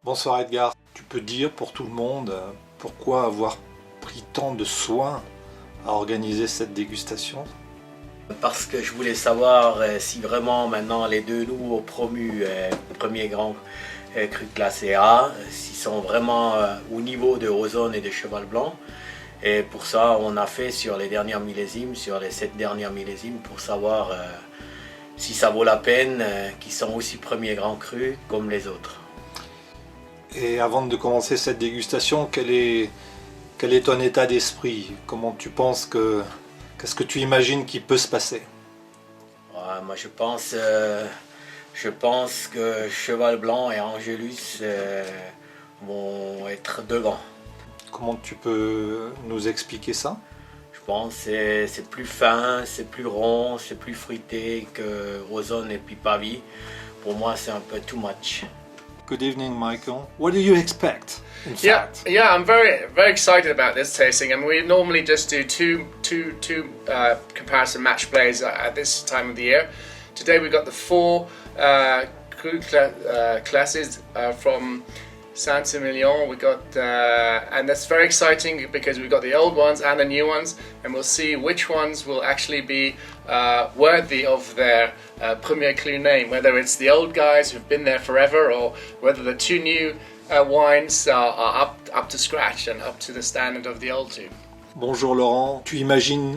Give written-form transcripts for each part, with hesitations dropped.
Bonsoir Edgar, tu peux dire pour tout le monde pourquoi avoir pris tant de soin à organiser cette dégustation? Parce que je voulais savoir si vraiment maintenant les deux nouveaux promus, premier grand cru classé A, s'ils sont vraiment au niveau de Ozone et de Cheval Blanc. Et pour ça, on a fait sur les dernières millésimes, sur les 7 dernières millésimes, pour savoir si ça vaut la peine, qu'ils sont aussi premiers grands crus comme les autres. Et avant de commencer cette dégustation, quel est ton état d'esprit? Comment tu penses qu'est-ce que tu imagines qui peut se passer? Ouais, moi je pense que Cheval Blanc et Angelus vont être devant. Comment tu peux nous expliquer ça? Je pense que c'est plus fin, c'est plus rond, c'est plus fruité que Ozone et puis Pavie. Pour moi, c'est un peu too much. Good evening, Michael. What do you expect? In fact? Yeah, I'm very excited about this tasting, and we normally just do two comparison match plays at this time of the year. Today we got the four cru classes from Saint-Emilion. We got, and that's very exciting because we've got the old ones and the new ones, and we'll see which ones will actually be worthy of their Premier Cru name, whether it's the old guys who've been there forever or whether the two new wines are up to scratch and up to the standard of the old two. Bonjour Laurent, tu imagines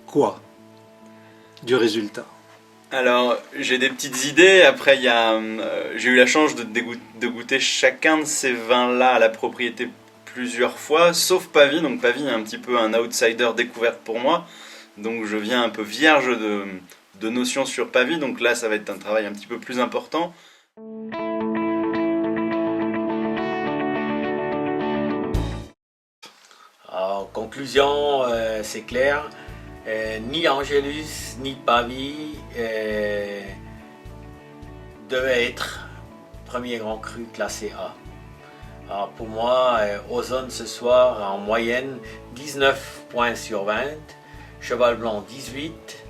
quoi du résultat? Alors, j'ai des petites idées. Après, j'ai eu la chance de goûter chacun de ces vins-là à la propriété plusieurs fois, sauf Pavie. Donc Pavie est un petit peu un outsider découverte pour moi. Donc je viens un peu vierge de notions sur Pavie. Donc là, ça va être un travail un petit peu plus important. En conclusion, c'est clair. Ni Angelus ni Pavie devaient être premier grand cru classé A. Alors pour moi, Ozone ce soir en moyenne 19 points sur 20, Cheval Blanc 18,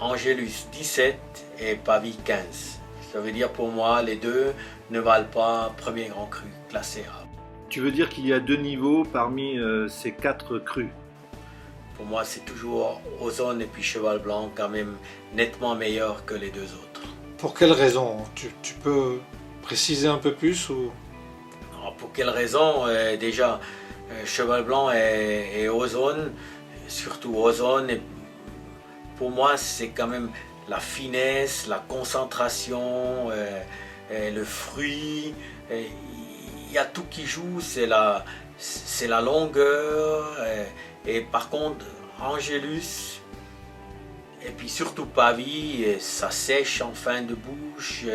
Angelus 17 et Pavie 15. Ça veut dire pour moi les deux ne valent pas premier grand cru classé A. Tu veux dire qu'il y a deux niveaux parmi ces quatre crus? Pour moi, c'est toujours Ozone et puis Cheval Blanc quand même nettement meilleur que les deux autres. Pour quelle raison? Tu peux préciser un peu plus ou... Alors, pour quelle raison? Déjà, Cheval Blanc et Ozone, surtout Ozone, pour moi, c'est quand même la finesse, la concentration, le fruit. Il y a tout qui joue, c'est la longueur. Et par contre, Angelus, et puis surtout Pavie, ça sèche en fin de bouche.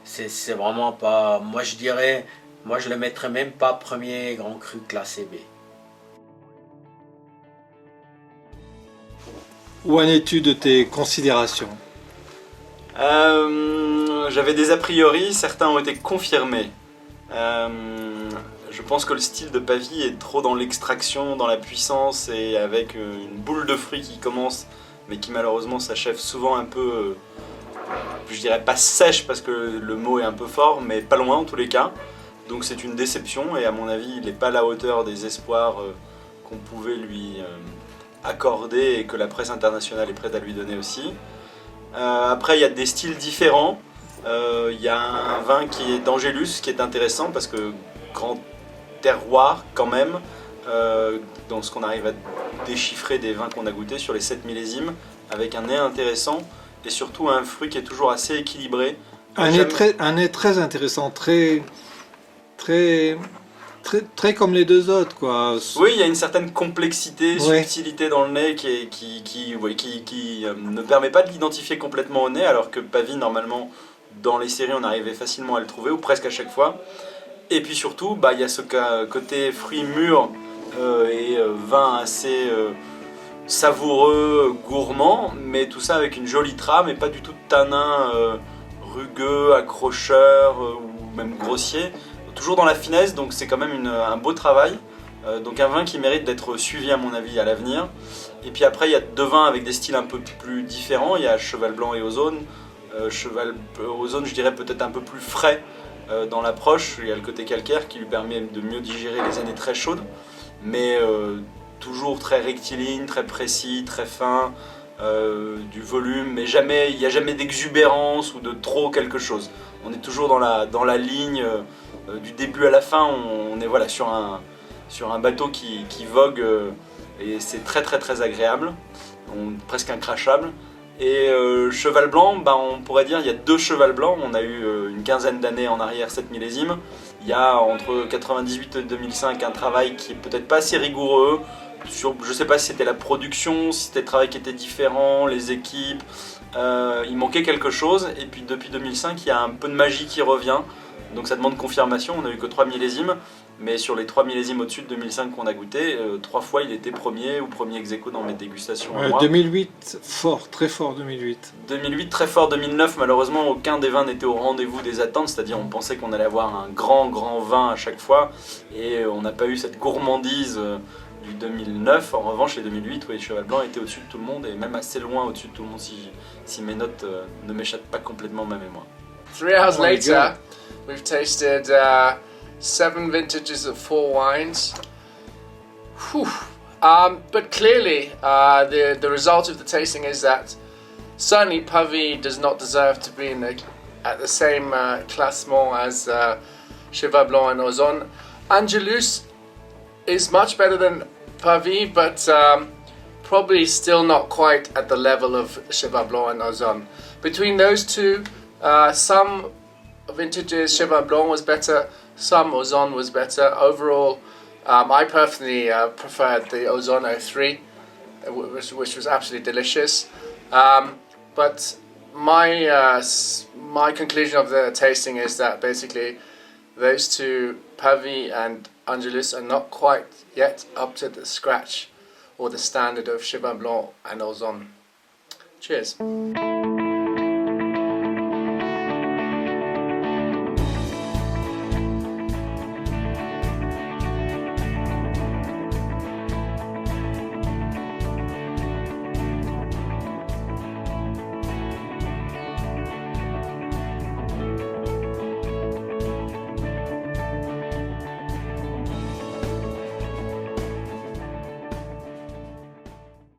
C'est vraiment pas... Moi je le mettrais même pas premier grand cru classé B. Où en es-tu de tes considérations? J'avais des a priori, certains ont été confirmés. Je pense que le style de Pavie est trop dans l'extraction, dans la puissance et avec une boule de fruits qui commence mais qui malheureusement s'achève souvent un peu, je dirais pas sèche parce que le mot est un peu fort, mais pas loin en tous les cas. Donc c'est une déception et à mon avis il n'est pas à la hauteur des espoirs qu'on pouvait lui accorder et que la presse internationale est prête à lui donner aussi. Après il y a des styles différents. Il y a un vin qui est d'Angelus qui est intéressant parce que grand terroir quand même, dans ce qu'on arrive à déchiffrer des vins qu'on a goûtés sur les 7 millésimes, avec un nez intéressant et surtout un fruit qui est toujours assez équilibré. Un nez très intéressant, très comme les deux autres, quoi. Oui, il y a une certaine complexité, Ouais. subtilité dans le nez qui ne permet pas de l'identifier complètement au nez, alors que Pavie, normalement, dans les séries, on arrivait facilement à le trouver, ou presque à chaque fois. Et puis surtout, il y a ce côté fruits mûrs et vin assez savoureux, gourmand, mais tout ça avec une jolie trame et pas du tout de tanin rugueux, accrocheur ou même grossier. Toujours dans la finesse, donc c'est quand même un beau travail. Donc un vin qui mérite d'être suivi à mon avis à l'avenir. Et puis après, il y a deux vins avec des styles un peu plus différents. Il y a Cheval Blanc et Ozone. Ozone, je dirais peut-être un peu plus frais dans l'approche. Il y a le côté calcaire qui lui permet de mieux digérer les années très chaudes, mais toujours très rectiligne, très précis, très fin, du volume, mais il n'y a jamais d'exubérance ou de trop quelque chose. On est toujours dans la ligne du début à la fin, on est voilà, sur un bateau qui vogue et c'est très très très agréable, presque incrachable. Et cheval blanc, on pourrait dire il y a deux cheval blancs, on a eu une quinzaine d'années en arrière cette millésime. Il y a entre 98 et 2005 un travail qui est peut-être pas assez rigoureux, je ne sais pas si c'était la production, si c'était le travail qui était différent, les équipes, il manquait quelque chose. Et puis depuis 2005 il y a un peu de magie qui revient, donc ça demande confirmation. On n'a eu que 3 millésimes, mais sur les 3 millésimes au-dessus de 2005 qu'on a goûté, 3 fois il était premier ou premier ex-aequo dans mes dégustations. 2008, fort, très fort 2008. 2008, très fort. 2009, malheureusement, aucun des vins n'était au rendez-vous des attentes, c'est-à-dire on pensait qu'on allait avoir un grand vin à chaque fois, et on n'a pas eu cette gourmandise du 2009. En revanche, les 2008, oui, Cheval Blanc était au-dessus de tout le monde, et même assez loin au-dessus de tout le monde, si mes notes ne m'échappent pas complètement ma mémoire. 3 hours Oh my later, God. we've tasted 7 vintages of 4 wines. Whew. But clearly, the result of the tasting is that certainly Pavie does not deserve to be at the same classement as Cheval Blanc and Ozon. Angelus is much better than Pavie, but probably still not quite at the level of Cheval Blanc and Ozon. Between those two, some vintages Cheval Blanc was better, some Ozon was better. Overall, I personally preferred the Ozon 03, which was absolutely delicious. But my conclusion of the tasting is that basically those two, Pavie and Angelus, are not quite yet up to the scratch or the standard of Cheval Blanc and Ozon. Cheers.